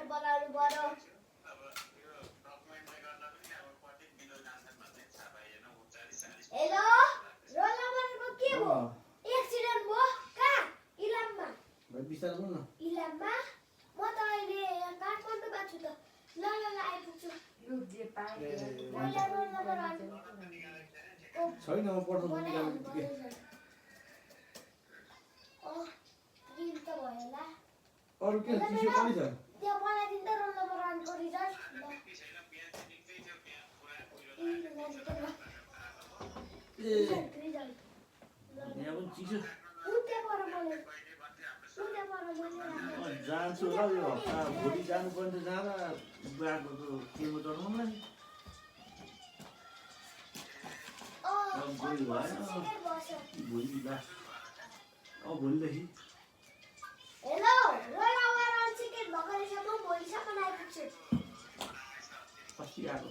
ticket बनाउनु पर्यो hello role नम्बरको के भयो एक्सिडेन्ट भयो कहाँ इलाममा भाइ बिस्तारै बोल न इलाममा म त अहिले काठमाडौँमा छु त ल ल ल आइपुग्छु पहिला रोल नम्बर छैन म पढ्नु निकाल्नु के दिन त भयो होला अरु के चिसो पनि छ त्यो बनाइदिन्छ रोल नम्बर 1 को रिजल्ट यहाँ पनि चिसो जान्छु होला यो हप्ता भोलि जानुपर्ने त जाँदा बाटोको केमा चढाउनुलाई भोलि भएन भोलि लास्ट भोलिदेखि हेलो रोल नम्बर 1 टिकट भएको रहेछ म भोलिसम्म आइपुग्छु कति आएको